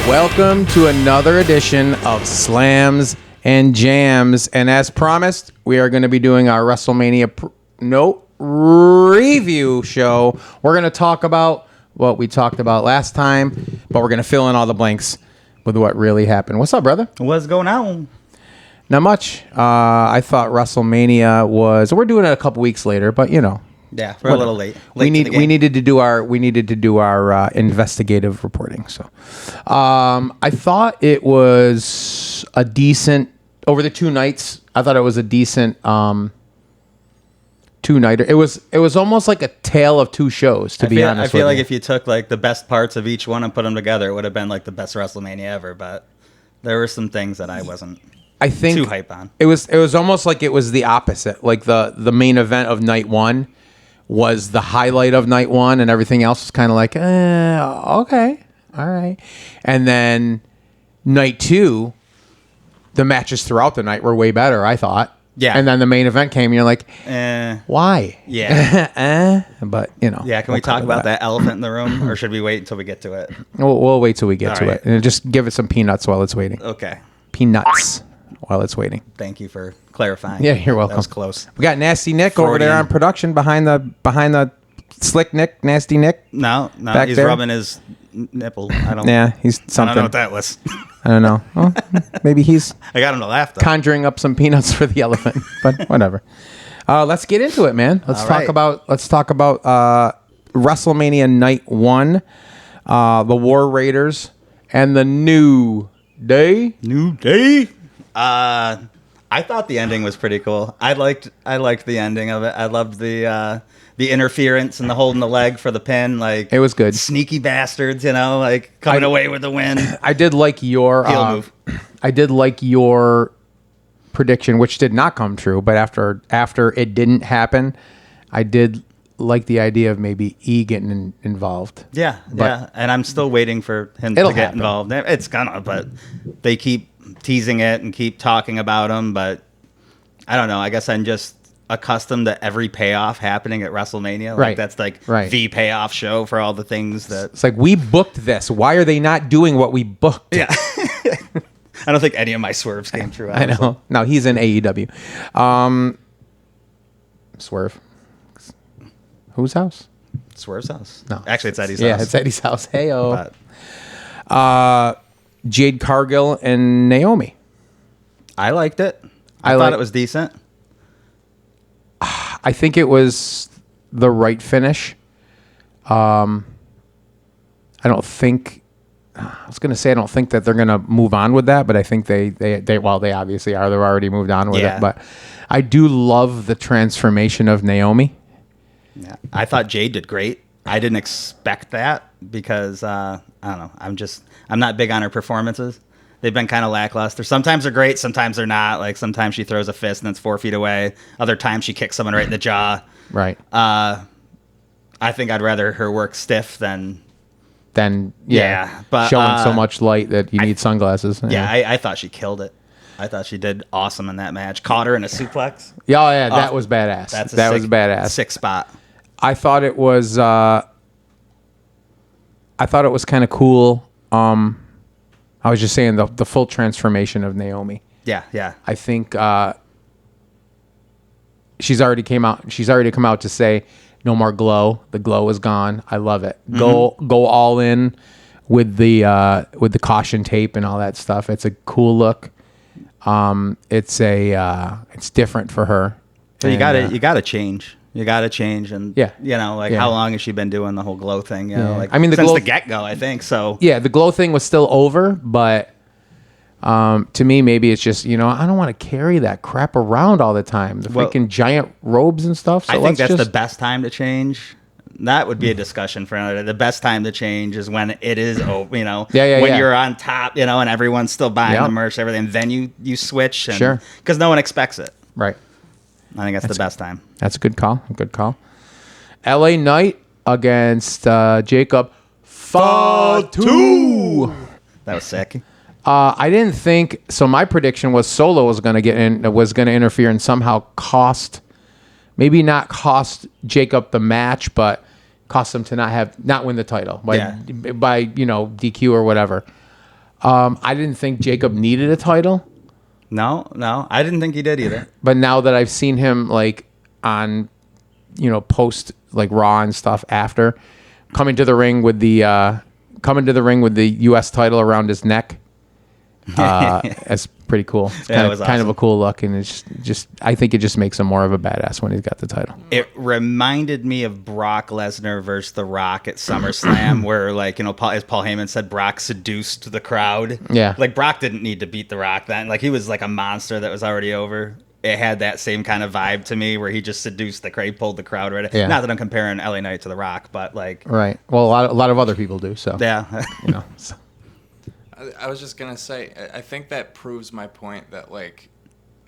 Welcome to another edition of Slams and Jams. And as promised, we are going to be doing our WrestleMania review show. We're going to talk about what we talked about last time, but we're going to fill in all the blanks with what really happened. What's up, brother? What's going on? Not much. I thought WrestleMania was... We're doing it a couple weeks later, but you know. Yeah, we're a little late. We needed to do our investigative reporting. So, I thought it was a decent over the 2 nights. I thought it was a decent 2-nighter. It was almost like a tale of 2 shows. To be honest, I feel like if you took like the best parts of each one and put them together, it would have been like the best WrestleMania ever. But there were some things that I wasn't. I think too hype on. It was almost like it was the opposite. Like the main event of night 1 was the highlight of night 1, and everything else was kind of like, okay, all right. And then night 2, the matches throughout the night were way better, I thought. Yeah. And then the main event came, and you're like, why? Yeah. But, you know. Yeah, can we talk about that elephant in the room, or should we wait until we get to it? We'll wait till we get to it. And just give it some peanuts while it's waiting. Okay. Peanuts while it's waiting. Thank you for clarifying. Yeah, you're welcome. That was close. We got Nasty Nick over there on production behind the slick Nick, Nasty Nick. No, he's there. Rubbing his nipple. Yeah, he's something. I don't know what that was. I don't know. Well, maybe he's I got him to laugh though. Conjuring up some peanuts for the elephant, but whatever. Let's get into it, man. Let's talk about WrestleMania night 1, the War Raiders, and the New Day. I thought the ending was pretty cool. I liked the ending of it. I loved the interference and the holding the leg for the pin. Like, it was good. Sneaky bastards, like coming away with the win. I did like your heel move. I did like your prediction, which did not come true. But after it didn't happen, I did like the idea of maybe E getting involved. Yeah. And I'm still waiting for him to get involved. It's gonna, but they keep teasing it and keep talking about him. But I don't know. I guess I'm just accustomed to every payoff happening at WrestleMania. Like, that's like the payoff show for all the things that... It's like, we booked this. Why are they not doing what we booked? Yeah. I don't think any of my swerves came true. I know. No, he's in AEW. Swerve. Whose house? Swerve's house. No. Actually, it's Eddie's house. Yeah, it's Eddie's house. Hey-o. Jade Cargill and Naomi. I liked it. I thought it was decent. I think it was the right finish. I don't think that they're going to move on with that, but I think they obviously are. They're already moved on with it. But I do love the transformation of Naomi. Yeah, I thought Jade did great. I didn't expect that because I don't know. I'm not big on her performances. They've been kind of lackluster. Sometimes they're great, sometimes they're not. Like, sometimes she throws a fist and it's 4 feet away. Other times she kicks someone right in the jaw. Right. I think I'd rather her work stiff than but showing so much light that you need sunglasses. Yeah, I thought she killed it. I thought she did awesome in that match. Caught her in a suplex. Yeah, that was badass. That was badass. Sick spot. I thought it was kind of cool. I was just saying the full transformation of Naomi. Yeah. I think she's already come out to say no more glow. The glow is gone. I love it. Mm-hmm. Go all in with the caution tape and all that stuff. It's a cool look. It's different for her. So you gotta change. You got to change, and how long has she been doing the whole glow thing? Since the get-go, I think so. Yeah, the glow thing was still over, but to me, maybe it's just I don't want to carry that crap around all the time. The freaking giant robes and stuff. So I think that's the best time to change. That would be a discussion for another day. The best time to change is when it is, when you're on top, and everyone's still buying the merch, everything. Then you switch, because no one expects it. Right. I think that's the best time. That's a good call. LA Knight against Jacob Fatu. That was sick. I didn't think so. My prediction was Solo was going to interfere and somehow maybe not cost Jacob the match, but cost him to not win the title by DQ or whatever. I didn't think Jacob needed a title, No, I didn't think he did either. but now that I've seen him like on, post like Raw and stuff after coming to the ring with the U.S. title around his neck, that's pretty cool. It's Yeah, it was kind of awesome. a cool look, and it's just I think it just makes him more of a badass when he's got the title. It reminded me of Brock Lesnar versus The Rock at SummerSlam, where as Paul Heyman said, Brock seduced the crowd. Yeah. Like Brock didn't need to beat The Rock then. Like he was like a monster that was already over. It had that same kind of vibe to me, where he just seduced the crowd, pulled the crowd right. Yeah. Not that I'm comparing LA Knight to The Rock, but like, Right. Well, a lot of other people do. So yeah. So. I was just gonna say, I think that proves my point that like,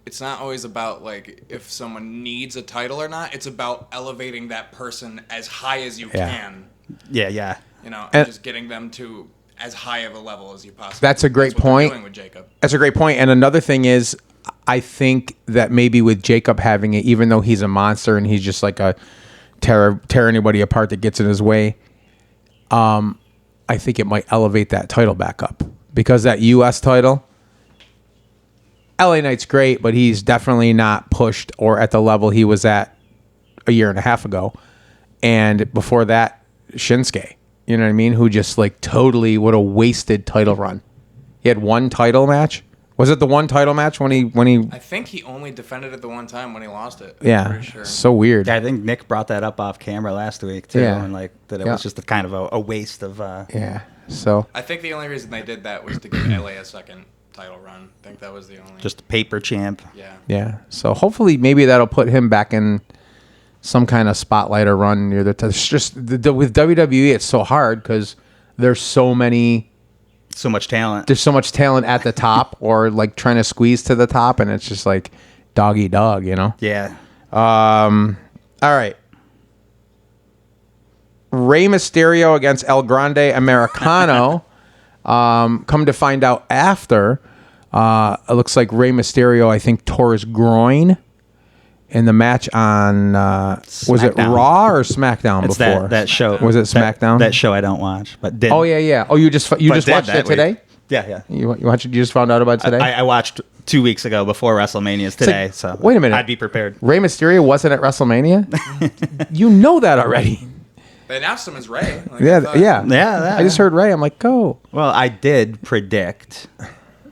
it's not always about like if someone needs a title or not. It's about elevating that person as high as you Yeah. can. Yeah. And just getting them to as high of a level as you possibly. That's a great what they're point. doing with Jacob. That's a great point. And another thing is, I think that maybe with Jacob having it, even though he's a monster and he's just like a tear anybody apart that gets in his way, I think it might elevate that title back up, because that U.S. title, LA Knight's great, but he's definitely not pushed or at the level he was at a year and a half ago. And before that, Shinsuke, you know what I mean? Who just like totally would have wasted title run. He had one title match. Was it the one title match when he? I think he only defended it the one time when he lost it. Yeah, I'm pretty sure. so weird. Yeah, I think Nick brought that up off camera last week too, Yeah. and like that it Yeah. was just a kind of a waste of. Yeah. So I think the only reason they did that was to give LA a second title run. I think that was the only. Just a paper champ. Yeah. yeah. So hopefully maybe that'll put him back in some kind of spotlight or run near the. It's just with WWE, it's so hard because there's so many. So much talent. There's so much talent at the top, or like trying to squeeze to the top, and it's just like dog eat dog, you know. Yeah. All right. Rey Mysterio against El Grande Americano. Come to find out after, it looks like Rey Mysterio, I think, tore his groin in the match on, was it SmackDown. Raw or SmackDown It's before? that show. Was it SmackDown? That show I don't watch, but did. Oh, yeah. Oh, you just but watched did it that today? week. Yeah. You watched it? You just found out about it today? I watched 2 weeks ago before WrestleMania's today, like, so wait a minute. I'd be prepared. Rey Mysterio wasn't at WrestleMania? You know that already. They announced him as Ray. Like, Yeah, I thought- yeah. I just heard Ray. I'm like, go. Well, I did predict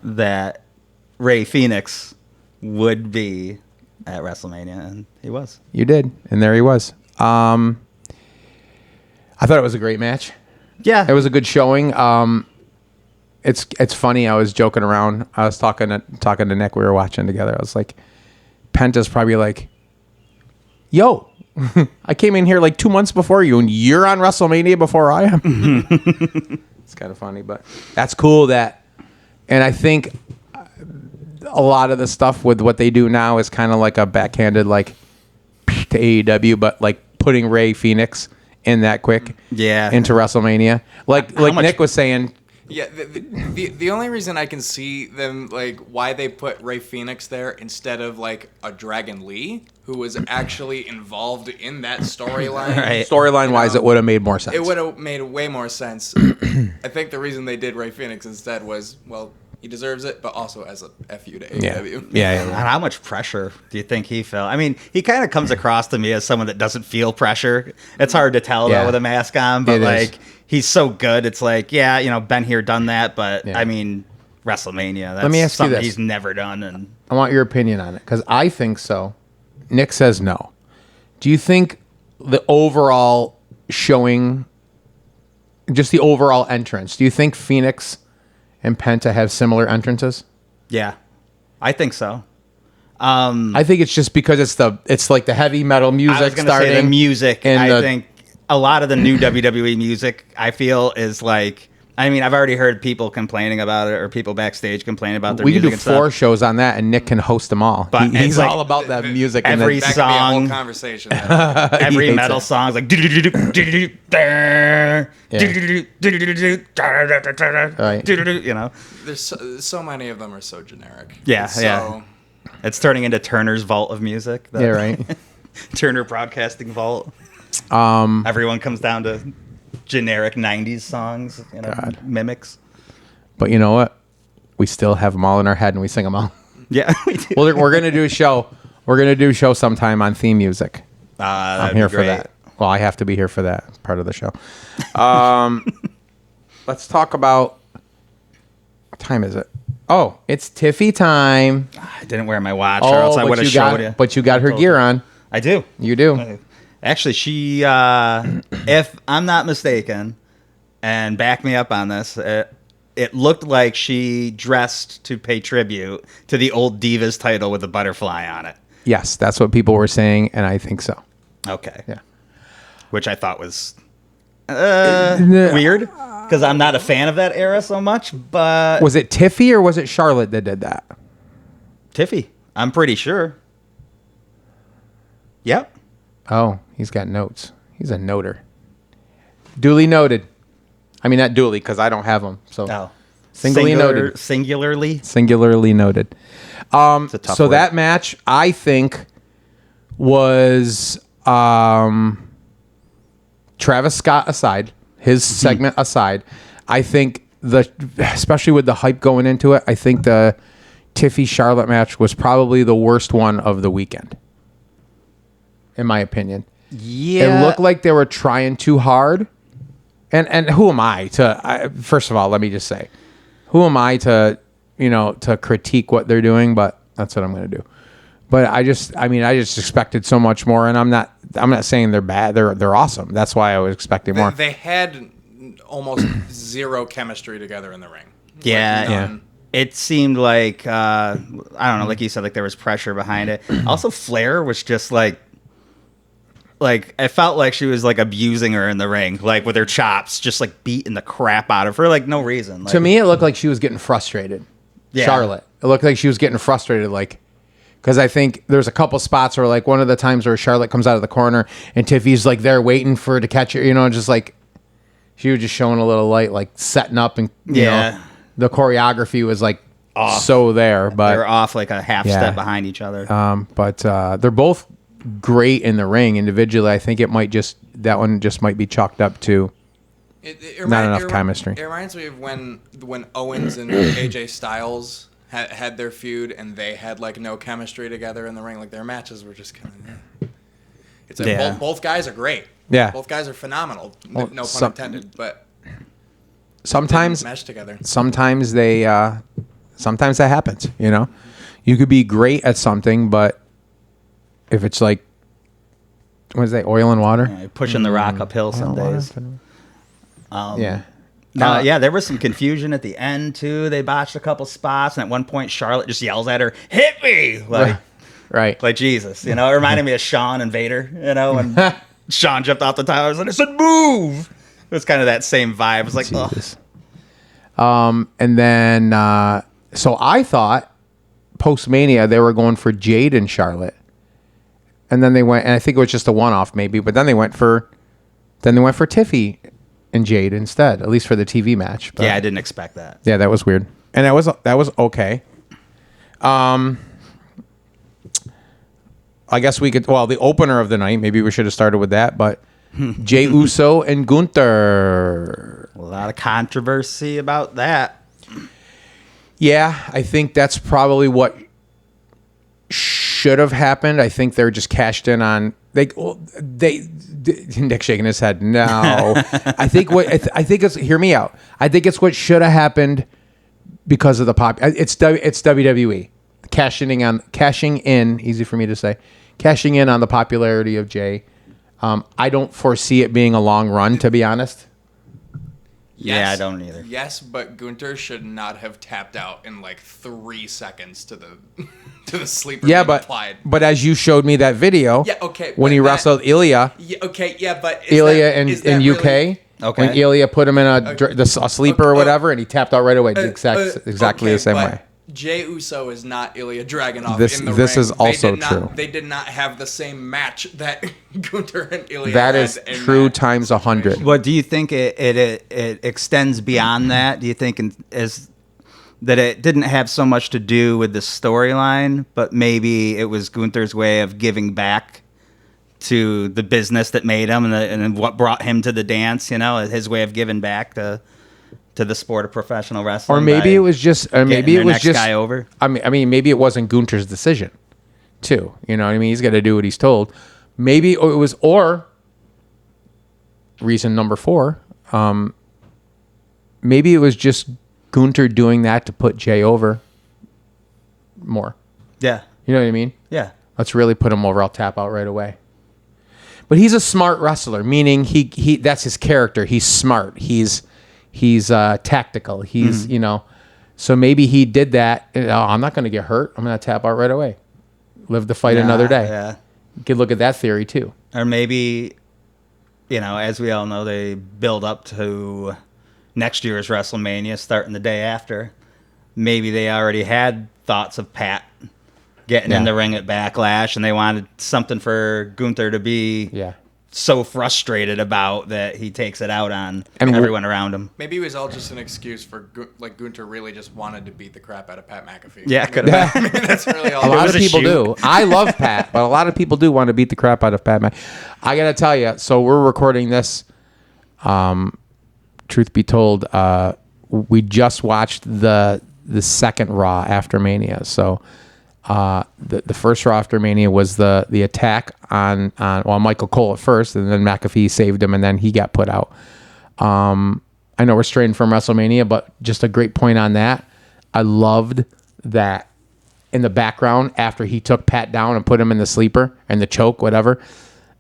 that Ray Phoenix would be at WrestleMania, and he was. You did, and there he was. I thought it was a great match. Yeah, It was a good showing. It's funny. I was joking around. I was talking to Nick. We were watching together. I was like, Penta's probably like, yo, I came in here like 2 months before you, and you're on WrestleMania before I am. It's kind of funny, but that's cool. And I think a lot of the stuff with what they do now is kind of like a backhanded like to AEW, but like putting Ray Phoenix in that quick into WrestleMania. Like much- Nick was saying. Yeah, the only reason I can see them, like, why they put Ray Phoenix there instead of, like, a Dragon Lee, who was actually involved in that storyline. Right. Storyline wise, know, it would have made more sense. It would have made way more sense. I think the reason they did Ray Phoenix instead was, well, he deserves it, but also as a FU to Yeah. AEW. Yeah. And how much pressure do you think he felt? I mean, he kind of comes across to me as someone that doesn't feel pressure. It's hard to tell Yeah. though with a mask on, but It is. like he's so good. It's like, yeah, been here, done that. But Yeah. I mean, WrestleMania. That's Let me ask you something this. he's never done. And I want your opinion on it because I think so. Nick says no. Do you think the overall showing, just the overall entrance, do you think Phoenix and Penta have similar entrances? yeah, I think so. I think it's just because it's like the heavy metal music I was going to starting. say the music. and I the- think a lot of the new WWE music, I feel, is like. I mean, I've already heard people complaining about it, or people backstage complaining about their we could music do and stuff. 4 shows on that, and Nick can host them all. But He's it's like all about that music. and every then- That could be a Song. whole conversation. Every hates metal it. song's like Right. There's so many of them are so generic. Yeah, It's yeah. It's turning into Turner's Vault of Music. Yeah, right. Turner Broadcasting Vault. Everyone comes down to generic 90s songs, mimics. But you know what? We still have them all in our head and we sing them all. Yeah, we do. Well, we're going to do a show. We're going to do a show sometime on theme music. I'm here for that. Well, I have to be here for that part of the show. Let's talk about, what time is it? Oh, it's Tiffy time. I didn't wear my watch, or else I would have showed you. But you got her gear on. I do. You do. Actually, she, if I'm not mistaken, and back me up on this, it looked like she dressed to pay tribute to the old Divas title with a butterfly on it. Yes, that's what people were saying, and I think so. Okay. Yeah. Which I thought was weird, because I'm not a fan of that era so much, but... Was it Tiffy or was it Charlotte that did that? Tiffy, I'm pretty sure. Yep. Oh, he's got notes. He's a noter. Duly noted. I mean, not duly, because I don't have them. So noted. Singularly noted. It's a tough so word. that match, I think, was Travis Scott aside, his segment aside. I think especially with the hype going into it, I think the Tiffy Charlotte match was probably the worst one of the weekend, in my opinion. Yeah. It looked like they were trying too hard. And who am I to, first of all, let me just say, who am I to, to critique what they're doing, but that's what I'm going to do. But I just expected so much more, and I'm not saying they're bad. They're awesome. That's why I was expecting more. They had almost zero chemistry together in the ring. Yeah. It seemed like, I don't know, like you said, like there was pressure behind it. Also, Flair was just like I felt like she was like abusing her in the ring, like with her chops, just like beating the crap out of her, like no reason. Like, to me, it looked like she was getting frustrated. Yeah. Charlotte. It looked like she was getting frustrated, like, because I think there's a couple spots where, like, one of the times where Charlotte comes out of the corner and Tiffy's like there waiting for her to catch her, just like she was just showing a little light, like setting up, and you know, the choreography was like off. So there, but they're off like a half step behind each other. But they're both great in the ring individually. I think that one just might be chalked up to not enough chemistry. It reminds me of when Owens and AJ Styles had their feud and they had like no chemistry together in the ring. Like their matches were just kind of. It's like both guys are great. Yeah, both guys are phenomenal. Well, no pun intended. But sometimes mesh together. Sometimes that happens. You could be great at something, but if it's like, what is that, oil and water? Yeah, pushing the rock uphill some days. There was some confusion at the end, too. They botched a couple spots, and at one point, Charlotte just yells at her, "Hit me!" Right. Like Jesus. It reminded me of Shawn and Vader, when Shawn jumped off the towers and it said, "Move!" It was kind of that same vibe. It was like, Jesus. And then, so I thought, post-Mania, they were going for Jade and Charlotte. And then they went, and I think it was just a one-off maybe, but then they went for Tiffy and Jade instead, at least for the TV match. But, yeah, I didn't expect that. Yeah, that was weird, and that was okay. I guess we could. Well, the opener of the night, maybe we should have started with that, but Jey Uso and Gunther. A lot of controversy about that. Yeah, I think that's probably what should have happened. I think they're just cashed in on Nick shaking his head. No, I think it's hear me out. I think it's what should have happened because of the pop. It's WWE cashing in. Easy for me to say, cashing in on the popularity of Jay. I don't foresee it being a long run, to be honest. Yes, yeah, I don't either. Yes, but Gunther should not have tapped out in like 3 seconds to the sleeper. Yeah, but as you showed me that video, when he wrestled Ilya. Yeah, okay, yeah, but Ilya in UK. Okay. When Ilya put him in a sleeper or whatever, and he tapped out right away, exactly the same way. Jey Uso is not Ilya Dragunov in the ring. This is also true. They did not have the same match that Gunther and Ilya that had. That is true times 100. What do you think it extends beyond that? Do you think that it didn't have so much to do with the storyline, but maybe it was Gunther's way of giving back to the business that made him and what brought him to the dance, his way of giving back to to the sport of professional wrestling. Or maybe it was just, guy over. I mean, maybe it wasn't Gunter's decision, too. You know what I mean? He's got to do what he's told. Maybe it was, or reason number 4, maybe it was just Gunter doing that to put Jay over more. Yeah. You know what I mean? Yeah. Let's really put him over. I'll tap out right away. But he's a smart wrestler, meaning he that's his character. He's smart. He's tactical. He's, so maybe he did that. I'm not going to get hurt. I'm going to tap out right away. Live to fight another day. Yeah. You could look at that theory too. Or maybe, as we all know, they build up to next year's WrestleMania starting the day after. Maybe they already had thoughts of Pat getting in the ring at Backlash, and they wanted something for Gunther to be so frustrated about that he takes it out on everyone around him. Maybe it was all just an excuse for Gunther really just wanted to beat the crap out of Pat McAfee. Yeah, could have. I mean, that's really all. A lot of people do. I love Pat, but a lot of people do want to beat the crap out of Pat McAfee. I got to tell you, so we're recording this. Truth be told, we just watched the second Raw after Mania. So the first Raw after Mania was the attack on Michael Cole at first, and then McAfee saved him, and then he got put out. I know we're straying from WrestleMania, but just a great point on that. I loved that in the background after he took Pat down and put him in the sleeper and the choke, whatever,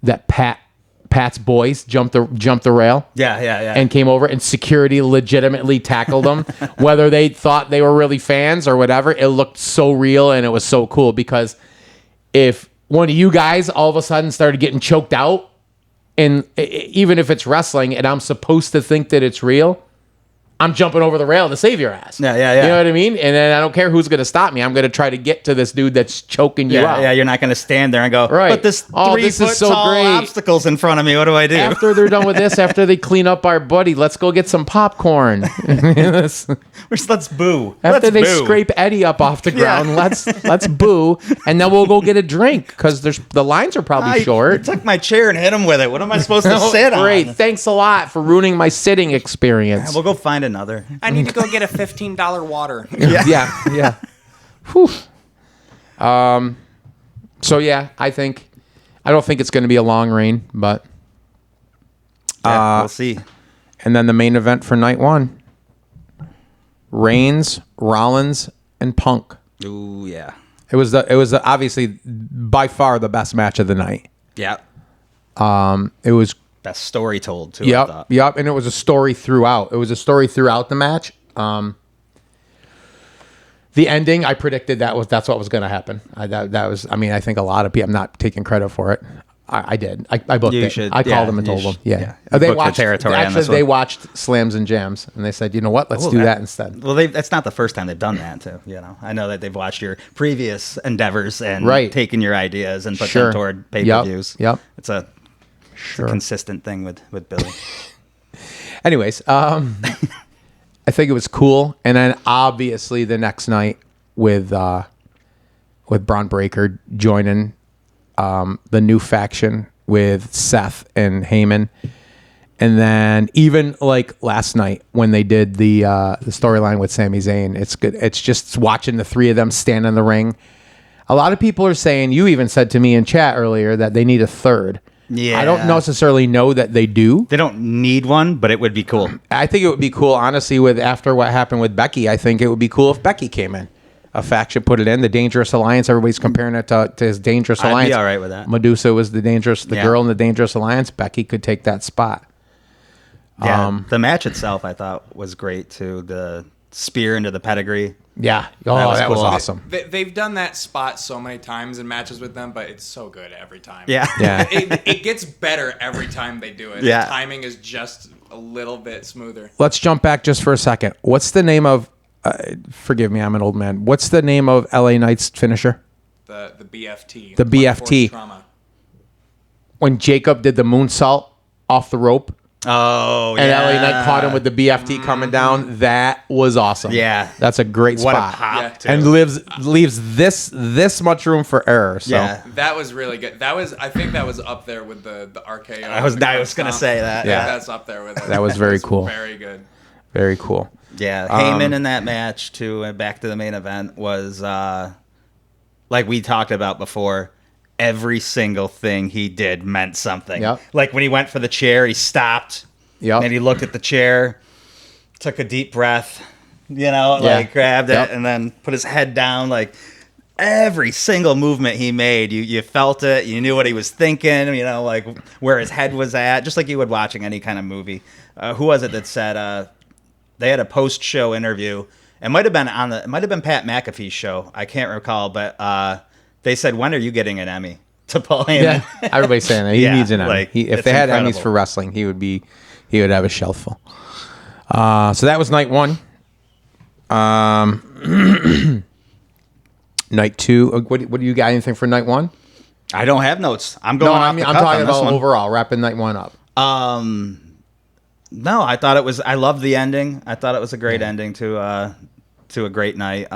that Pat's boys jumped the rail. Yeah. And came over, and security legitimately tackled them, whether they thought they were really fans or whatever. It looked so real, and it was so cool, because if one of you guys all of a sudden started getting choked out, and even if it's wrestling and I'm supposed to think that it's real, I'm jumping over the rail to save your ass. Yeah. You know what I mean? And then I don't care who's going to stop me. I'm going to try to get to this dude that's choking you out. Yeah, you're not going to stand there and go, right. But this 3-foot tall obstacle's in front of me. What do I do? After they're done with this, after they clean up our buddy, let's go get some popcorn. Let's boo. After they scrape Eddie up off the ground, let's boo, and then we'll go get a drink, because the lines are probably short. I took my chair and hit him with it. What am I supposed to sit on? Great. Thanks a lot for ruining my sitting experience. We'll go find another. I need to go get a $15 water. Yeah. Whew. So yeah, I don't think it's going to be a long reign, but we'll see. And then the main event for night 1: Reigns, Rollins, and Punk. Ooh, yeah. It was obviously by far the best match of the night. Yeah. It was best story told too. I thought. Yep, and it was a story throughout. It was a story throughout the match. The ending, I predicted that's what was going to happen. I think a lot of people. I'm not taking credit for it. I did. I booked it. I called them and told them. Yeah. They watched territory. Actually, they watched Slams and Jams, and they said, "You know what? Let's do that instead." Well, that's not the first time they've done that too. I know that they've watched your previous endeavors and taken your ideas and put them toward pay-per-views. Yep. It's a consistent thing with Billy. Anyways, I think it was cool, and then obviously the next night with Braun Breaker joining the new faction with Seth and Heyman, and then even like last night when they did the storyline with Sami Zayn, it's good. It's just watching the three of them stand in the ring. A lot of people are saying, you even said to me in chat earlier, that they need a third. Yeah. I don't necessarily know that they do. They don't need one, but it would be cool. I think it would be cool, honestly, after what happened with Becky. I think it would be cool if Becky came in. A faction put it in. The Dangerous Alliance, everybody's comparing it to his Dangerous Alliance. I'd be all right with that. Medusa was the girl in the Dangerous Alliance. Becky could take that spot. Yeah, the match itself I thought was great too. The spear into the pedigree. Yeah. Oh, that was awesome. They've done that spot so many times in matches with them, but it's so good every time. Yeah. It gets better every time they do it. Yeah. The timing is just a little bit smoother. Let's jump back just for a second. What's the name of, forgive me, I'm an old man. What's the name of LA Knight's finisher? The BFT. The BFT. Trauma. When Jacob did the moonsault off the rope. Oh, and LA Knight caught him with the BFT coming down. That was awesome. Yeah. That's a great what spot. A pop, too. And leaves this much room for error. So. Yeah. That was really good. I think that was up there with the RKO. I was going to say that. Yeah. That's up there with it. That was very cool. Very good. Very cool. Yeah, Heyman in that match too. And back to the main event was like we talked about before. Every single thing he did meant something. Yep. Like when he went for the chair, he stopped. Yep. And he looked at the chair, took a deep breath, like grabbed it, and then put his head down. Like every single movement he made, you felt it. You knew what he was thinking. Like where his head was at, just like you would watching any kind of movie. Who was it that said they had a post-show interview? It might have been Pat McAfee's show. I can't recall, but they said, "When are you getting an Emmy?" To Paul Heyman. Yeah, everybody's saying that he needs an Emmy. Like, If it's they had incredible. Emmys for wrestling, he would have a shelf full. So that was night one. Night two. What do you got? Anything for night one? I don't have notes. I'm going. I'm talking about overall, wrapping night one up. No, I thought it was. I loved the ending. I thought it was a great ending to a great night.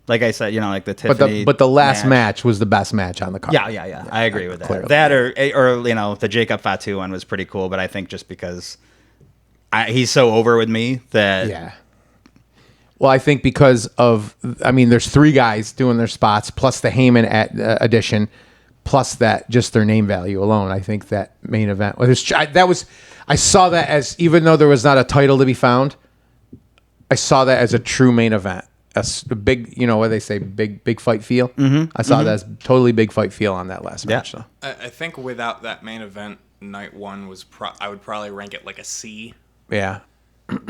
Like I said, like the Tiffany. But the last match was the best match on the card. Yeah. I agree with that. Clearly. That or the Jacob Fatu one was pretty cool. But I think just because he's so over with me that Yeah. Well, I think because of, there's three guys doing their spots, plus the Heyman addition, plus that just their name value alone. I think that main event. I saw that as, even though there was not a title to be found, I saw that as a true main event. A big, what they say, big fight feel. Mm-hmm. I saw that as totally big fight feel on that last match. So. I think without that main event, night one was I would probably rank it like a C. Yeah.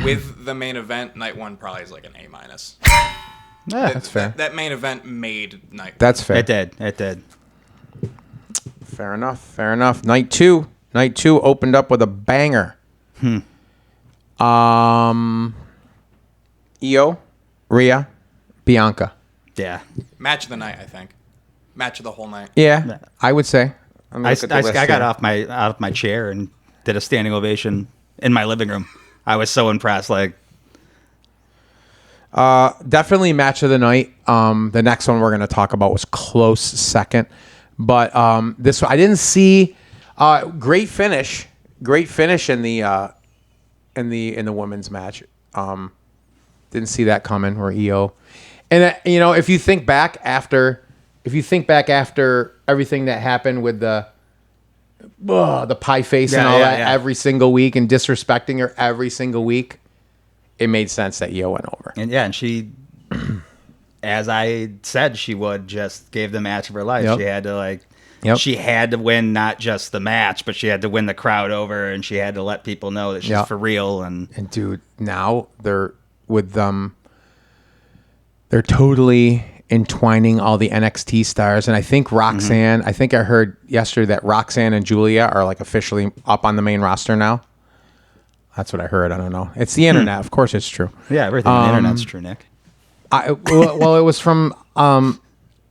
With the main event, night one probably is like an A-. Yeah, that's fair. That main event made night. That's fair. It did. Fair enough. Night two opened up with a banger. Io, Rhea, Bianca. Yeah. Match of the night, I think. Match of the whole night. Yeah, I would say. I got off my chair and did a standing ovation in my living room. I was so impressed. Like, definitely match of the night. The next one we're going to talk about was close second, but this one I didn't see. Great finish in the women's match. Didn't see that coming. Where Io, and if you think back after everything that happened with the pie face and all that every single week and disrespecting her every single week, it made sense that Io went over. And she, as I said, she would just gave the match of her life. Yep. She had to Yep. she had to win not just the match, but she had to win the crowd over, and she had to let people know that she's Yep. for real. And dude, now they're totally entwining all the NXT stars, and I think Roxanne. I think I heard yesterday that Roxanne and Julia are like officially up on the main roster now. That's what I heard. I don't know. It's the internet. Of course, it's true. yeah, everything on the internet's true, Nick. Well, it was from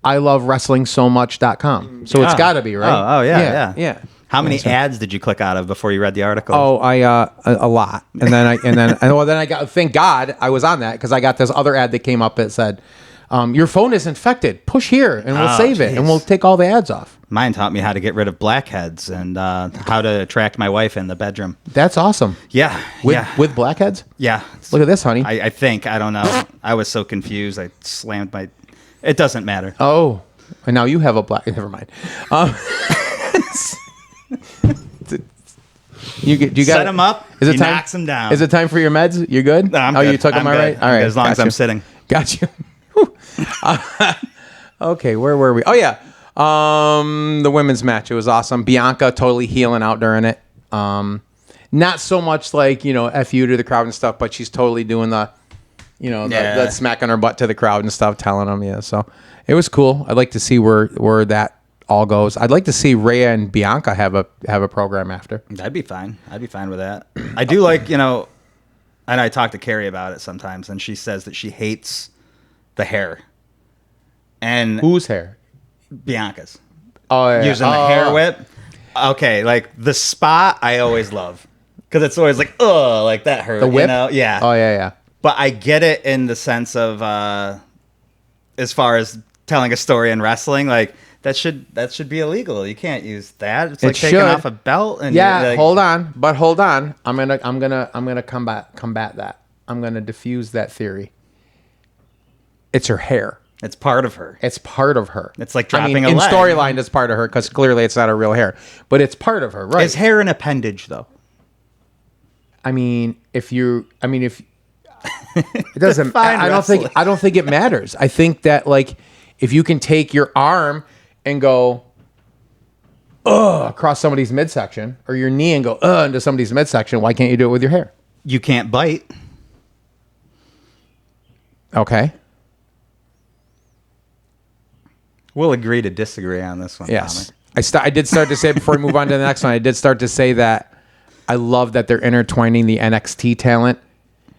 I love wrestling so much.com. So it's got to be, right? Oh, yeah. Yeah. How many ads did you click out of before you read the article? Oh, a lot. And then I got, thank God I was on that, because I got this other ad that came up that said, your phone is infected. Push here and we'll save it, and we'll take all the ads off. Mine taught me how to get rid of blackheads and how to attract my wife in the bedroom. That's awesome. Yeah. With blackheads? Yeah. Look at this, honey. I think. I don't know. I was so confused. I slammed my... It doesn't matter. Oh, and now you have a black... Never mind. You got Set him up. Is it he time? knocks him down. Is it time for your meds? You good? No, I'm good. good. You took them I'm all good. right? All right. As long as Got I'm you. sitting. Got you. Okay, where were we? Oh yeah, the women's match. It was awesome. Bianca totally healing out during it. Not so much like F you to the crowd and stuff, but she's totally doing the the smacking her butt to the crowd and stuff, telling them. Yeah, so it was cool. I'd like to see where that all goes. I'd like to see Rhea and Bianca have a program after. That'd be fine. I'd be fine with that. I do like and I talk to Carrie about it sometimes, and she says that she hates the hair. And Whose hair? Bianca's. Oh, yeah. Using the hair whip. Okay, like the spot I always love, because it's always like, oh, like that hurt. The whip? Yeah. Oh, yeah. But I get it in the sense of as far as telling a story in wrestling, like that should be illegal. You can't use that. It's It like taking should. off a belt. And Yeah, you're like, hold on. I'm gonna combat that. I'm gonna diffuse that theory. It's her hair. It's part of her. It's part of her. It's like dropping a in leg. storyline, it's part of her because clearly it's not her real hair, but it's part of her, right? Is hair an appendage though? If it doesn't. Define I don't think it matters. I think that like if you can take your arm and go across somebody's midsection, or your knee and go into somebody's midsection, why can't you do it with your hair? You can't bite. Okay. We'll agree to disagree on this one. Yes. I did start to say before we move on to the next one, I did start to say that I love that they're intertwining the NXT talent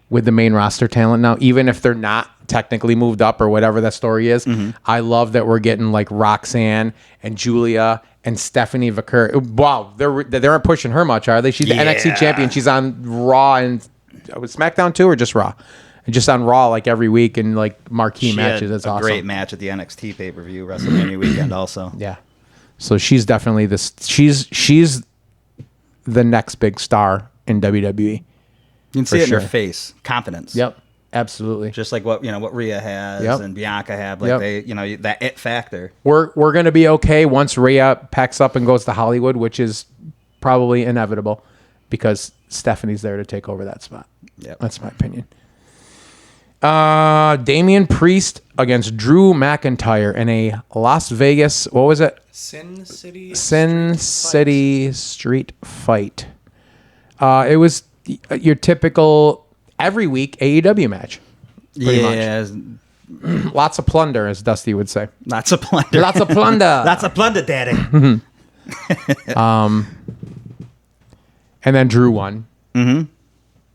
with the main roster talent now, even if they're not technically moved up or whatever that story is. Mm-hmm. I love that we're getting like Roxanne and Julia and Stephanie Vaquer. Wow, they aren't pushing her much, are they? She's the NXT champion. She's on Raw and SmackDown too, or just Raw? And just on Raw like every week and like marquee matches. That's awesome. Great match at the NXT pay-per-view WrestleMania weekend also. Yeah. So she's definitely she's the next big star in WWE. You can see it in her face. Confidence. Yep. Absolutely. Just like what Rhea has and Bianca have. Like they that it factor. We're gonna be okay once Rhea packs up and goes to Hollywood, which is probably inevitable because Stephanie's there to take over that spot. Yep. That's my opinion. Damian Priest against Drew McIntyre in a Las Vegas, what was it? Sin City Street fight. It was your typical every week AEW match. Pretty much. Lots of plunder, as Dusty would say. Lots of plunder. Lots of plunder. Lots of plunder, daddy. And then Drew won. Mm-hmm.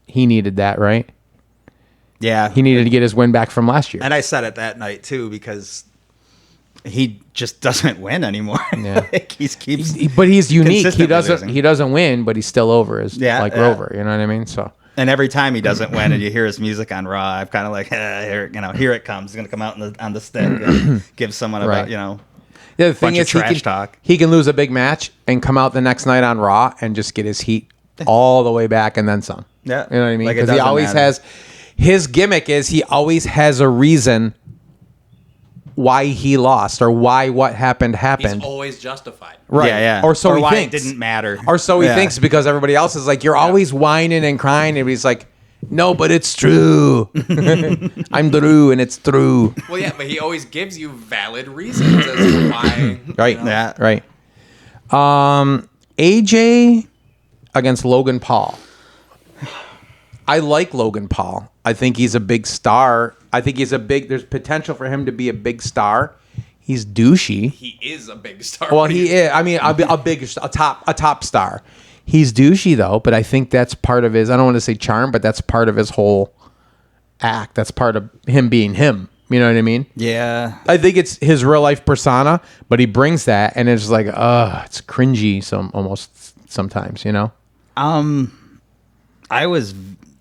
He needed that, right? Yeah. He needed to get his win back from last year. And I said it that night, too, because he just doesn't win anymore. Yeah. But he's unique. He doesn't win, but he's still over as Rover. You know what I mean? So. And every time he doesn't win and you hear his music on Raw, I'm kind of like, here it comes. He's going to come out on the stick and give someone about, the thing is, talk. He can lose a big match and come out the next night on Raw and just get his heat all the way back and then some. Yeah. You know what I mean? Like, Because he always has, his gimmick is he always has a reason why he lost or why what happened. He's always justified. Right. Yeah. Or so he why thinks. It didn't matter. Or so he thinks because everybody else is like, you're always whining and crying. And he's like, no, but it's true. I'm Drew and it's true. Well, yeah, but he always gives you valid reasons as to why. Right. Yeah. Right. AJ against Logan Paul. I like Logan Paul. I think he's a big star. There's potential for him to be a big star. He's douchey. He is a big star. Well, he is. I mean, a top star. He's douchey though, but I think that's part of his, I don't want to say charm, but that's part of his whole act. That's part of him being him. You know what I mean? Yeah. I think it's his real life persona, but he brings that and it's like, it's cringy almost sometimes,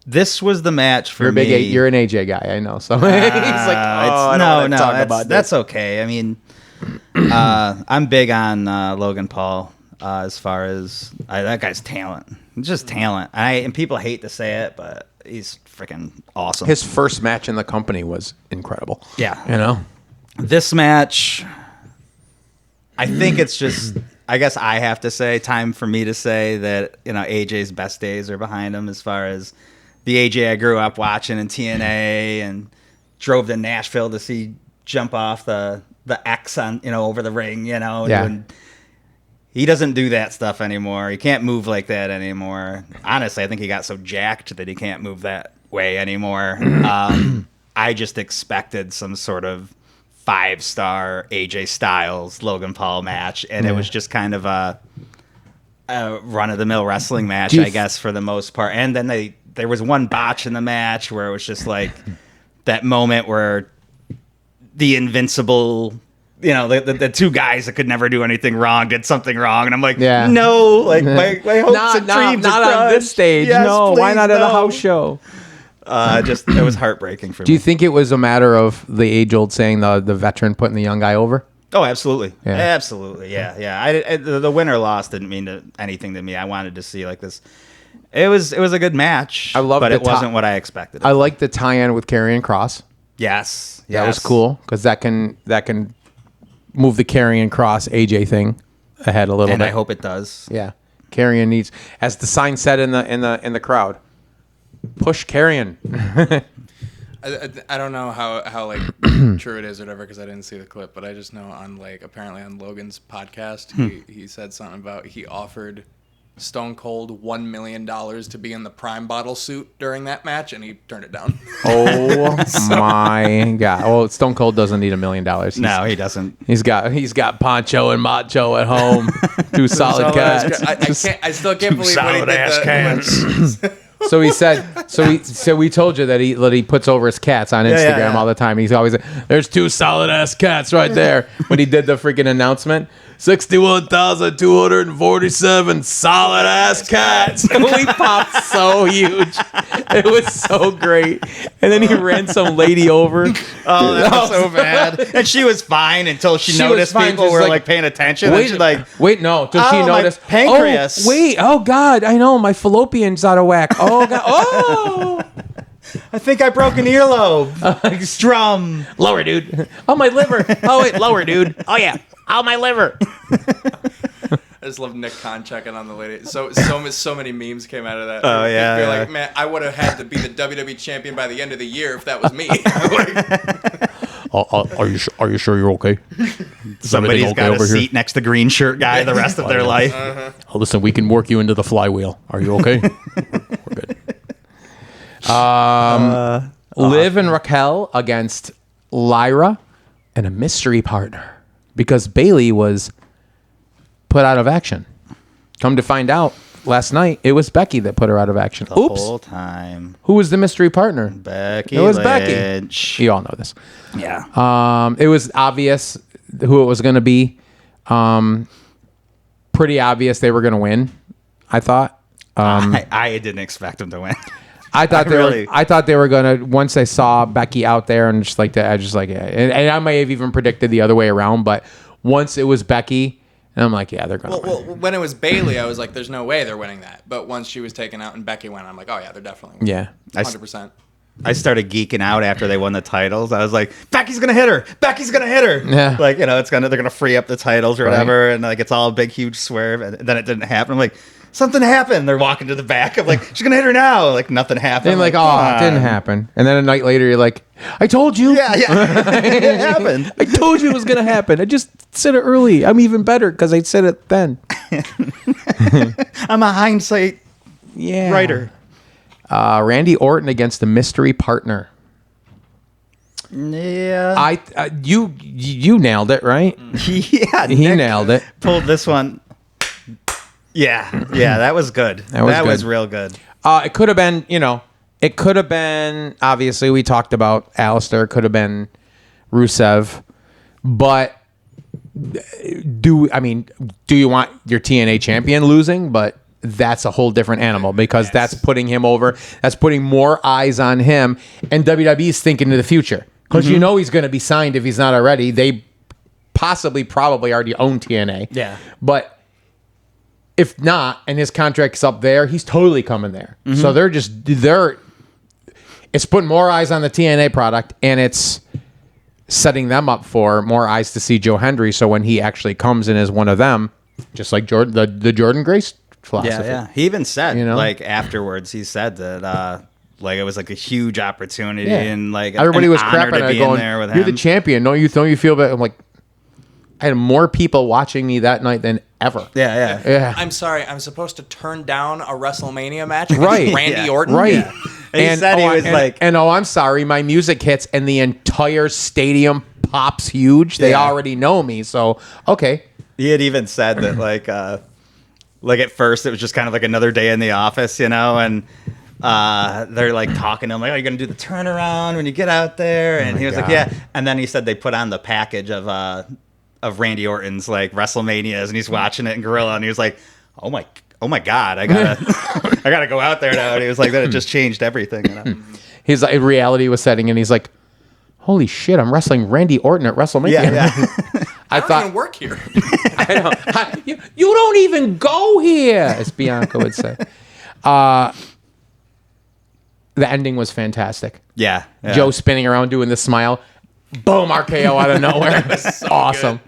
This was the match for me. You're an AJ guy, I know. So he's like, that's okay. I mean, I'm big on Logan Paul as far as that guy's talent. It's just talent. And people hate to say it, but he's freaking awesome. His first match in the company was incredible. Yeah. This match, I think it's just, I guess I have to say, time for me to say that, AJ's best days are behind him as far as the AJ I grew up watching in TNA and drove to Nashville to see jump off the X on, over the ring, And he doesn't do that stuff anymore. He can't move like that anymore. Honestly, I think he got so jacked that he can't move that way anymore. I just expected some sort of 5-star AJ Styles Logan Paul match, and it was just kind of a run-of-the-mill wrestling match, I guess, for the most part. And then there was one botch in the match where it was just like that moment where the invincible, the two guys that could never do anything wrong did something wrong, and I'm like, no, like my hopes and dreams not are on this stage. Yes, no, please, why not at a house show? It was heartbreaking for me. Do you think it was a matter of the age-old saying the veteran putting the young guy over? Oh, absolutely. Yeah. Absolutely. Yeah. The win or loss didn't mean anything to me. I wanted to see like this. It was a good match. I love but the it wasn't what I expected. I like the tie-in with Karrion Kross. Yes. That was cool because that can move the Karrion Kross AJ thing ahead a little And bit. I hope it does. Yeah, Karrion needs, as the sign said in the crowd, push Karrion. I don't know how like true it is or whatever because I didn't see the clip, but I just know on like apparently on Logan's podcast he said something about he offered Stone Cold $1 million to be in the Prime bottle suit during that match, and he turned it down. Oh my God! Well, Stone Cold doesn't need $1 million. No, he doesn't. He's got Poncho and Macho at home. Two solid cats. I still can't believe when he did the. So he said. So we told you that he puts over his cats on Instagram all the time. He's always there's two solid ass cats right there. When he did the freaking announcement, 61,247 solid ass cats. We popped so huge. It was so great. And then he ran some lady over. Oh, that was so bad. And she was fine until she noticed fine, people just were like paying attention. Wait, and she no. Did she my notice? pancreas. Oh, wait. Oh God, I know my fallopian's out of whack. Oh God. Oh. I think I broke an earlobe. Strum. Lower, dude. Oh, my liver. Oh, wait, lower, dude. Oh, yeah. Oh, my liver. I just love Nick Khan checking on the lady. So many memes came out of that. Oh, yeah. They're like, man, I would have had to be the WWE champion by the end of the year if that was me. Are you sure you're okay? Somebody's okay got a over here? seat next to green shirt guy the rest of their life. Oh, listen, we can work you into the flywheel. Are you okay? We're good. Liv and Raquel against Lyra and a mystery partner because Bailey was put out of action. Come to find out, last night it was Becky that put her out of action. The whole time. Who was the mystery partner? Becky It was Lynch. Becky. You all know this. Yeah. It was obvious who it was going to be. Pretty obvious they were going to win, I thought. I didn't expect him to win. I thought they were gonna, once I saw Becky out there and just like that, I just like, yeah. And I may have even predicted the other way around, but once it was Becky, and I'm like, yeah, they're gonna win. Well, when it was Bailey, I was like, there's no way they're winning that. But once she was taken out and Becky went, I'm like, oh yeah, they're definitely winning. Yeah. 100%. I started geeking out after they won the titles. I was like, Becky's gonna hit her. Becky's gonna hit her. Yeah. Like, you know, they're gonna free up the titles or whatever, and like it's all a big huge swerve, and then it didn't happen. I'm like, something happened. They're walking to the back. I'm like, she's gonna hit her now. Like nothing happened. And like, oh, it didn't happen. And then a night later, you're like, I told you. Yeah, it happened. I told you it was gonna happen. I just said it early. I'm even better because I said it then. I'm a hindsight writer. Randy Orton against the mystery partner. Yeah. You nailed it, right? Yeah. He nailed it. Pulled this one. Yeah, that was good. That was real good. It could have been, obviously we talked about Alistair, could have been Rusev, but do you want your TNA champion losing? But that's a whole different animal because that's putting him over. That's putting more eyes on him, and WWE's thinking to the future because he's going to be signed if he's not already. They probably already own TNA. Yeah, but if not, and his contract's up there, he's totally coming there. So it's putting more eyes on the TNA product, and it's setting them up for more eyes to see Joe Hendry. So when he actually comes in as one of them, just like Jordan, the Jordan Grace philosophy. Yeah. He even said, like afterwards, he said that like it was like a huge opportunity and like everybody was honor crapping to at it, be going, in there with "You're him. the champion, don't you feel bad?" I'm like, I had more people watching me that night than ever. Yeah. I'm sorry, I'm supposed to turn down a WrestleMania match against Randy Orton? Right. Yeah. And he said he was like... And I'm sorry, my music hits and the entire stadium pops huge. They already know me, so, okay. He had even said that, like at first it was just kind of like another day in the office, and they're like talking to him, like, "Are you going to do the turnaround when you get out there?" And he was like, "Yeah." And then he said they put on the package of Randy Orton's like WrestleManias, and he's watching it in Gorilla, and he was like, "Oh my God, I gotta go out there now." And he was like, "That it just changed everything." His reality was setting in. He's like, "Holy shit, I'm wrestling Randy Orton at WrestleMania." Yeah. I don't even work here. I know. You don't even go here, as Bianca would say. The ending was fantastic. Yeah. Joe spinning around doing the smile. Boom, RKO out of nowhere. So awesome.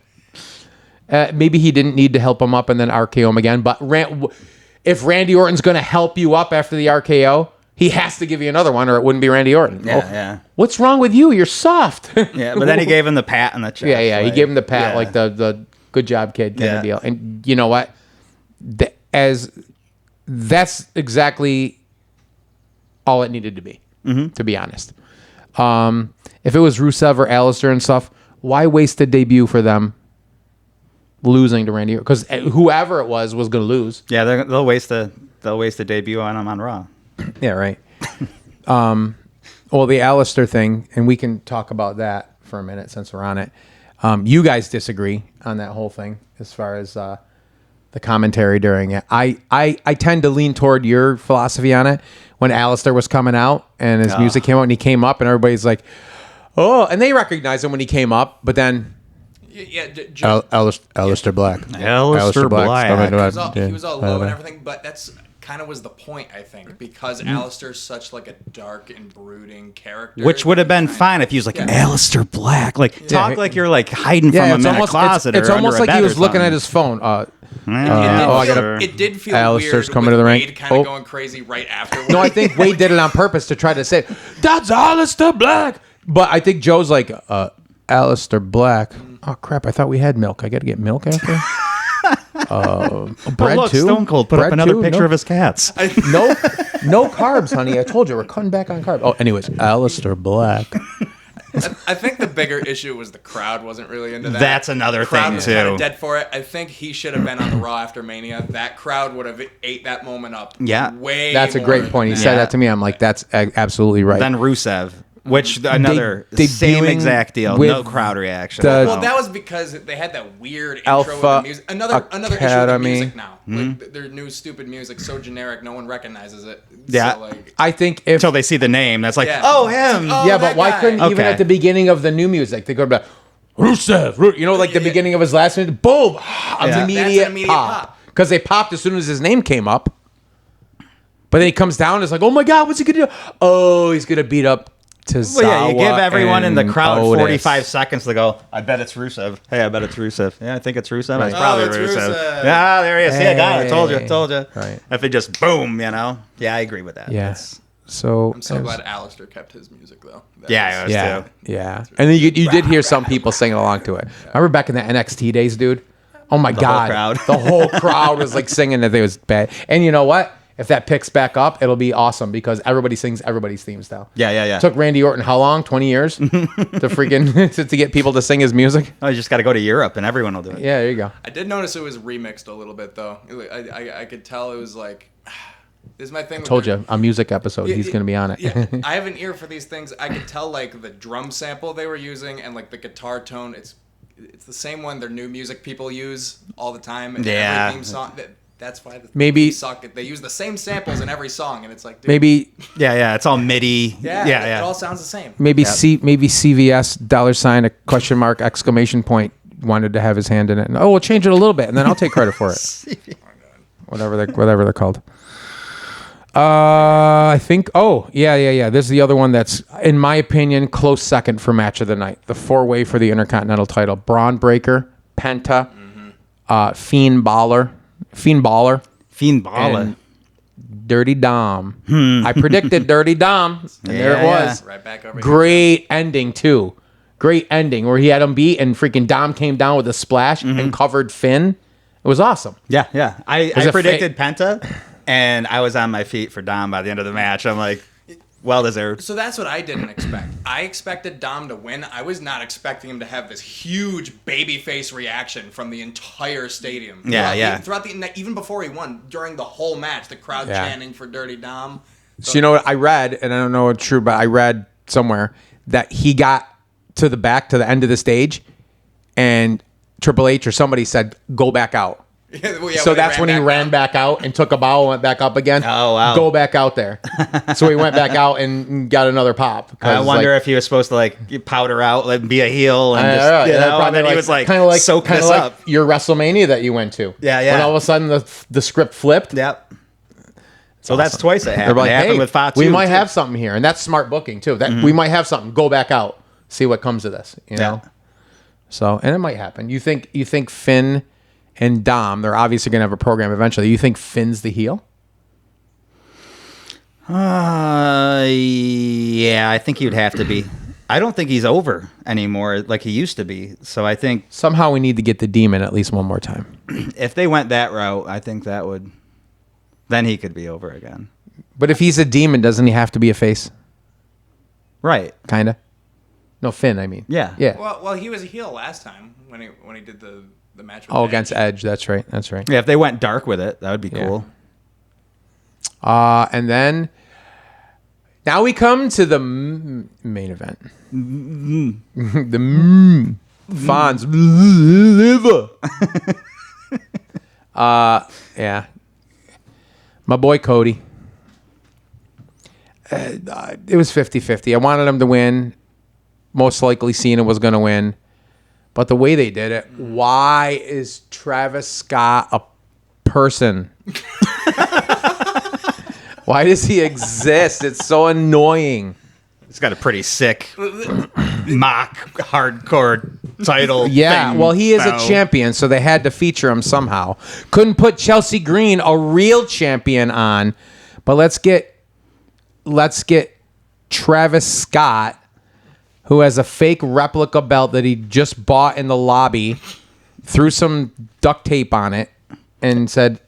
Maybe he didn't need to help him up and then RKO him again. But if Randy Orton's going to help you up after the RKO, he has to give you another one or it wouldn't be Randy Orton. Yeah. What's wrong with you? You're soft. Yeah, but then he gave him the pat on the chest. Yeah. He gave him the pat, like the good job, kid kind of deal. And you know what? That's exactly all it needed to be, to be honest. If it was Rusev or Alistair and stuff, why waste a debut for them losing to Randy? Because whoever it was going to lose. Yeah, they'll waste the debut on him on Raw. Yeah, right. Well, the Alistair thing, and we can talk about that for a minute since we're on it. You guys disagree on that whole thing as far as the commentary during it. I tend to lean toward your philosophy on it. When Alistair was coming out and his music came out and he came up and everybody's like, oh, and they recognized him when he came up, but then Alistair Black. Alistair Black. He was all low and everything, but that's kind of was the point, I think, because Alistair's such like a dark and brooding character. Which would have been fine if he was like Alistair Black. Like talk like you're like hiding from him in a closet. It's almost like he was looking at his phone. It did feel Alistair's weird coming with to the ring. Wade kind of going crazy right after. No, I think Wade did it on purpose to try to say, that's Alistair Black. But I think Joe's like, Alistair Black. Oh, crap. I thought we had milk. I got to get milk after? Bread look, too? Stone Cold put Bread up another too? picture of his cats. No carbs, honey. I told you, we're cutting back on carbs. Oh, anyways, Alistair Black. I think the bigger issue was the crowd wasn't really into that. That's another crowd thing was too. kind of dead for it. I think he should have been on the Raw after Mania. That crowd would have ate that moment up. Yeah. Way. That's a more great point. He than said that. that to me. I'm like, that's absolutely right. Then Rusev, which another Debuting same exact deal. with No crowd reaction. the- Well, that was because they had that weird intro Alpha with the music. Another issue with the Academy. music now. Like, their new stupid music, so generic, no one recognizes it. Yeah. So, like, I think if until they see the name, that's like, Yeah. oh, him. Oh, yeah, that but why guy. couldn't even Okay. at the beginning of the new music they go back Rusev, you know, like the beginning of his last minute, boom, That's an immediate immediate pop pop. because they popped as soon as his name came up. But then he comes down, it's like, oh my god, what's he gonna do? Oh, he's gonna beat up Tozawa. Well, yeah, you give everyone in the and crowd Otis. 45 seconds to go, I bet it's Rusev. Hey, I bet it's Rusev. Yeah, I think it's Rusev. Right. It's probably it's Rusev. Rusev. Yeah, there he is. See, I got it. I told you. Right. If it just boom, you know? Yeah, I agree with that. Yes. So I'm so glad Alistair kept his music though. That Yeah, was- I was Yeah, too. yeah. And then you did hear some people singing along to it. Remember back in the NXT days, dude? Oh my god, crowd. the whole crowd was like singing that it was bad. And you know what? If that picks back up, it'll be awesome because everybody sings everybody's themes now. Yeah. Took Randy Orton how long? 20 years to freaking to get people to sing his music. Oh, you just got to go to Europe and everyone will do it. Yeah, there you go. I did notice it was remixed a little bit though. I could tell it was like. This is my thing. Told you, a music episode. He's gonna be on it. Yeah, I have an ear for these things. I could tell like the drum sample they were using and like the guitar tone. It's the same one their new music people use all the time. And Yeah. every theme song. That's why Maybe- they suck. They use the same samples in every song, and it's like dude, Maybe Yeah, it's all MIDI. It all sounds the same. maybe CVS $sign question mark exclamation point wanted to have his hand in it. And, we'll change it a little bit, and then I'll take credit for it. whatever they're called. I think. Oh, yeah. This is the other one that's, in my opinion, close second for match of the night. The 4-way for the Intercontinental title: Braun Breaker, Penta, Fiend Balor, and Dirty Dom. I predicted Dirty Dom, and there it Yeah, was. Right back over here. Great ending too. Great ending where he had him beat, and freaking Dom came down with a splash and covered Finn. It was awesome. Yeah. I a predicted Penta, and I was on my feet for Dom by the end of the match. I'm like, well deserved. So that's what I didn't expect. I expected Dom to win. I was not expecting him to have this huge babyface reaction from the entire stadium. Throughout the even before he won, during the whole match, the crowd chanting for Dirty Dom. So you know what I read, and I don't know if it's true, but I read somewhere that he got to the end of the stage, and Triple H or somebody said, "Go back out." So that's when he ran back out and took a bow and went back up again. Oh, wow. Go back out there. So he went back out and got another pop. I wonder if he was supposed to like powder out, like be a heel, and just, and then he was like kind of like soak this like up. your WrestleMania that you went to. Yeah. When all of a sudden the script flipped. Yep. So that's twice it happened. Like, it happened with Fatu. We might have something here, and that's smart booking too. That we might have something. Go back out, see what comes of this. You know. So, and it might happen. You think Finn and Dom? They're obviously going to have a program eventually. You think Finn's the heel? Yeah, I think he would have to be. I don't think he's over anymore like he used to be. So I think somehow we need to get the Demon at least one more time. If they went that route, I think that would. Then he could be over again. But if he's a demon, doesn't he have to be a face? Right. Kinda. No, Finn. I mean. Yeah. Yeah. Well, he was a heel last time when he did the match. With against Edge. That's right. That's right. Yeah. If they went dark with it, that would be cool. And then now we come to the main event. The Fonz liver. Yeah. My boy Cody. It was 50-50. I wanted him to win. Most likely Cena was going to win. But the way they did it, why is Travis Scott a person? Why does he exist? It's so annoying. He's got a pretty sick mock hardcore title. Yeah, thing. well, he is a champion, so they had to feature him somehow. Couldn't put Chelsea Green, a real champion, on. But let's get Travis Scott, who has a fake replica belt that he just bought in the lobby, threw some duct tape on it, and said,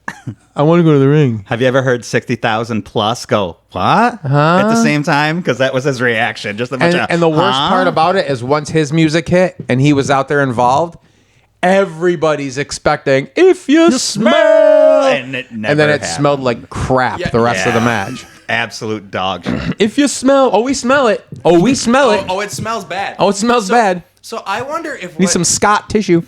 I want to go to the ring. Have you ever heard 60,000 plus go, what? At the same time? Because that was his reaction. Just a bunch of, and the worst part about it is once his music hit and he was out there involved, everybody's expecting, if you smell. And it never and then it happened. smelled like crap the rest of the match. Absolute dog shit. If you smell, we smell it. We smell it. Oh, it smells bad. It smells bad. So I wonder if Need some Scott tissue.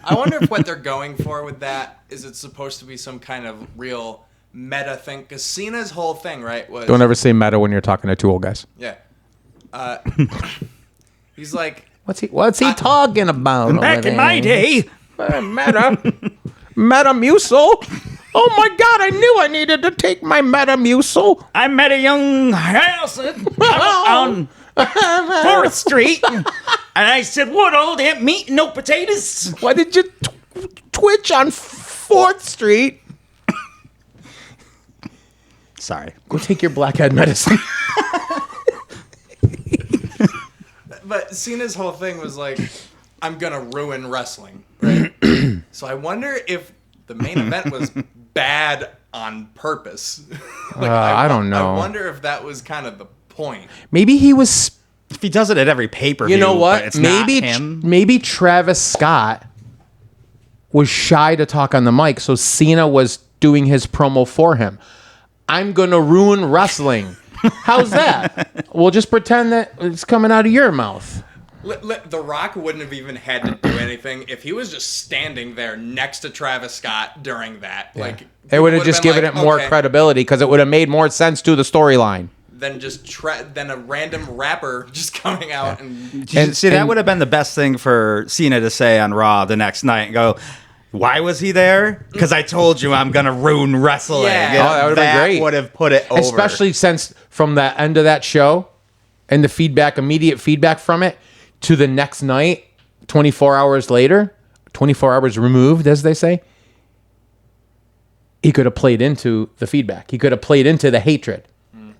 I wonder if what they're going for with that is it's supposed to be some kind of real meta thing. Because Cena's whole thing, right, was... Don't ever say meta when you're talking to two old guys. Yeah. He's like... What's he talking about? Back in my day. Metamucil. Oh my God! I knew I needed to take my Metamucil. I met a young house on 4th Street. And I said, what, all that meat and no potatoes? Why did you twitch on 4th Street? Sorry. Go take your blackhead medicine. But Cena's whole thing was like, I'm going to ruin wrestling. Right? So I wonder if the main event was bad on purpose. I don't know. I wonder if that was kind of the point. Maybe he was... If he does it at every pay-per-view, You know what? It's not him. Maybe Travis Scott was shy to talk on the mic, so Cena was doing his promo for him. I'm going to ruin wrestling. How's that? We'll just pretend that it's coming out of your mouth. The Rock wouldn't have even had to do anything if he was just standing there next to Travis Scott during that. Yeah. Like It would have just given it more credibility because it would have made more sense to the storyline. Than than a random rapper just coming out and See, that would have been the best thing for Cena to say on Raw the next night and go, why was he there? Because I told you I'm going to ruin wrestling. Yeah. You know, That would have been great. That would have put it over. Especially since from the end of that show and the immediate feedback from it to the next night, 24 hours later, 24 hours removed, as they say, he could have played into the feedback. He could have played into the hatred.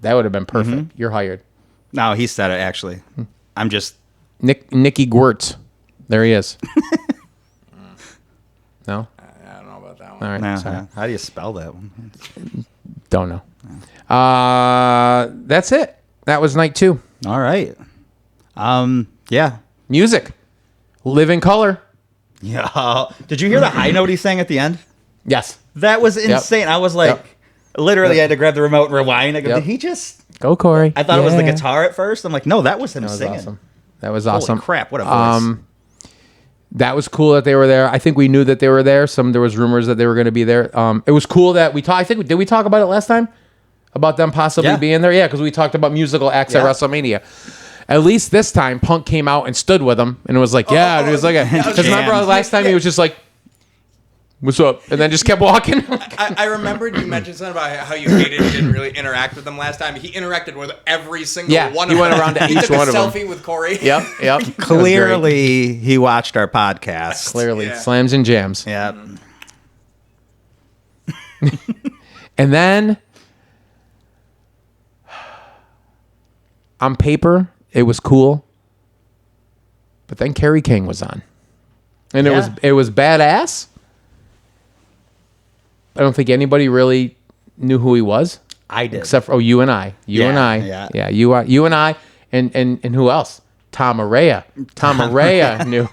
That would have been perfect. Mm-hmm. You're hired. No, he said it, actually. I'm just... Nicky Gwirtz. There he is. No? I don't know about that one. All right. Nah, Sorry. how do you spell that one? Don't know. That's it. That was night 2. All right. Yeah. Music. Live in color. Yeah. Did you hear the high note he sang at the end? Yes. That was insane. I was like... Literally, I had to grab the remote and rewind. I go, Yep. Did he just... Go, Corey. I thought it was the guitar at first. I'm like, no, that was him That was singing. awesome. That was awesome. Holy crap, what a voice. That was cool that they were there. I think we knew that they were there. There was rumors that they were going to be there. It was cool that we talked. I think did we talk about it last time about them possibly being there? Yeah, because we talked about musical acts at WrestleMania. At least this time, Punk came out and stood with them, and it was like, it was like because remember last time he was just like, "What's up?" and then just kept walking. I remembered you mentioned something about how you hated he didn't really interact with them last time. He interacted with every single one of them. He went around to each one of them. He took a selfie with Corey. Yep. Clearly, he watched our podcast. Clearly, Slams and Jams. Yeah. And then, on paper, it was cool. But then Kerry King was on. And it was badass. I don't think anybody really knew who he was. I did. Except for you and I. You and I. Yeah, you and I. And who else? Tom Araya. Tom Araya knew.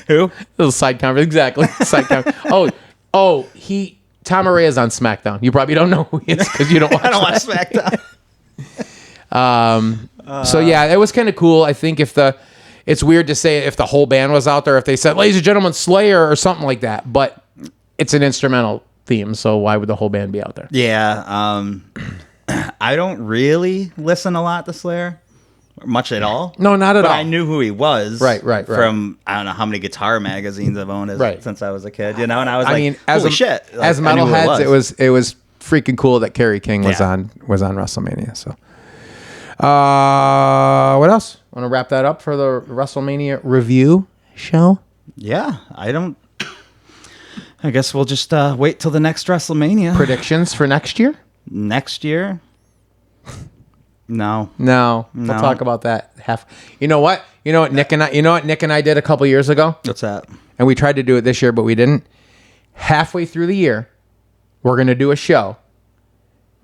Who? Little side conference. Exactly. Side conference. Tom Araya is on SmackDown. You probably don't know who he is because you don't watch I don't watch SmackDown. So yeah, it was kind of cool. I think it's weird to say if the whole band was out there, if they said, "Ladies and gentlemen, Slayer" or something like that, but it's an instrumental theme, so why would the whole band be out there? Yeah, I don't really listen a lot to Slayer, much at all. No, not at all. But I knew who he was. Right. From I don't know how many guitar magazines I've owned since I was a kid, and I was as shit. Like, as metalheads, it was freaking cool that Kerry King was on WrestleMania. So. What else? Want to wrap that up for the WrestleMania review show? Yeah, I guess we'll just wait till the next WrestleMania. Predictions for next year? Next year? No. We'll talk about that. You know what Nick and I did a couple years ago? What's that? And we tried to do it this year, but we didn't. Halfway through the year, we're going to do a show,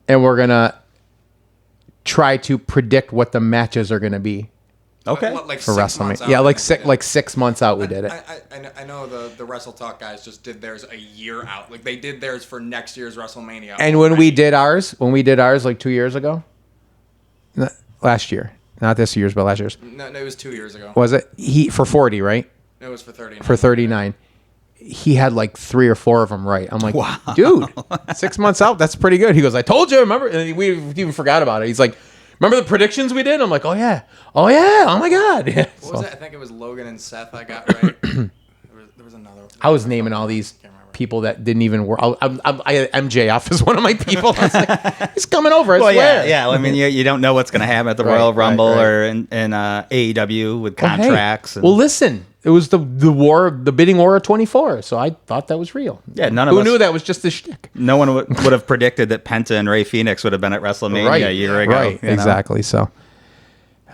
and we're going to try to predict what the matches are going to be. Okay. Like for 6 months WrestleMania. out. Yeah, like 6 months out we did it. I know the Wrestle Talk guys just did theirs a year out. Like they did theirs for next year's WrestleMania. And when we did ours like 2 years ago, last year, not this year's, but last year's. No, it was 2 years ago. Was it? For 40, right? It was for 39. For 39. He had like 3 or 4 of them right. I'm like, wow. Dude, 6 months out, that's pretty good. He goes, I told you, remember? And we even forgot about it. He's like, remember the predictions we did? I'm like, oh yeah, oh my god. Yeah. What was it? I think it was Logan and Seth I got right. there was another one. I was naming all these people that didn't even work. MJF is one of my people. I was like, he's coming over. I swear. Yeah. I mean, you don't know what's going to happen at the Royal Rumble or in AEW with contracts. Well, listen, it was the bidding war of 24, so I thought that was real. Yeah, none of us knew that was just a shtick. No one would have predicted that Penta and Rey Fénix would have been at WrestleMania a year ago. Right, exactly. So,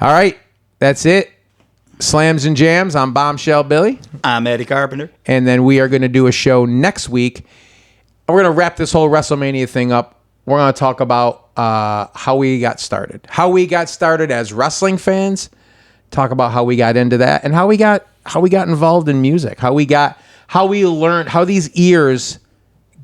all right, that's it. Slams and Jams. I'm Bombshell Billy. I'm Eddie Carpenter. And then we are going to do a show next week. We're going to wrap this whole WrestleMania thing up. We're going to talk about how we got started. How we got started as wrestling fans. Talk about how we got into that and how we got involved in music. How we learned, how these ears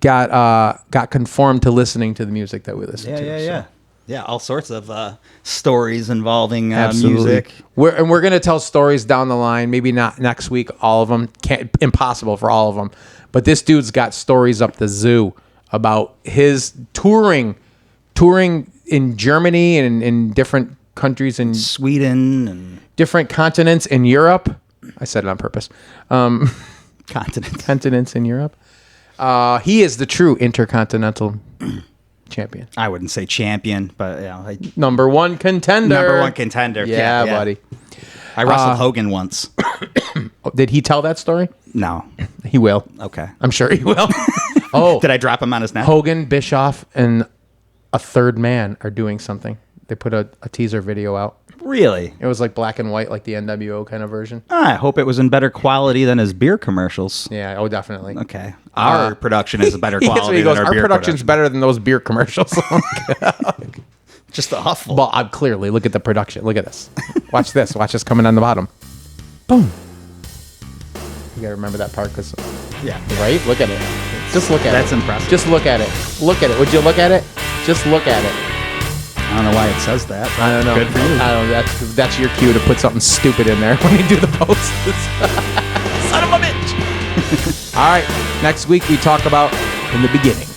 got conformed to listening to the music that we listen to. Yeah, all sorts of stories involving music. We're going to tell stories down the line. Maybe not next week, all of them. Impossible for all of them. But this dude's got stories up the zoo about his touring in Germany and in different countries in Sweden and different continents in Europe. I said it on purpose. Continents in Europe. He is the true intercontinental champion. I wouldn't say champion, but number one contender. Yeah, buddy. I wrestled Hogan once. Did he tell that story? No. He will. Okay. I'm sure he will. Did I drop him on his neck? Hogan, Bischoff, and a third man are doing something. They put a teaser video out. Really? It was like black and white, like the NWO kind of version. I hope it was in better quality than his beer commercials. Yeah, definitely. Okay. Our production is better quality than our beer production's better than those beer commercials. Just awful. Well, clearly, look at the production. Look at this. Watch this. Watch this coming on the bottom. Boom. You got to remember that part because... Yeah. Right? Look at it. Just look at it. That's impressive. Just look at it. Look at it. Would you look at it? Just look at it. don't know why it says that. I don't know. Good for you. I don't know. That's your cue to put something stupid in there when you do the posts. Son of a bitch. All right. Next week we talk about In the Beginning.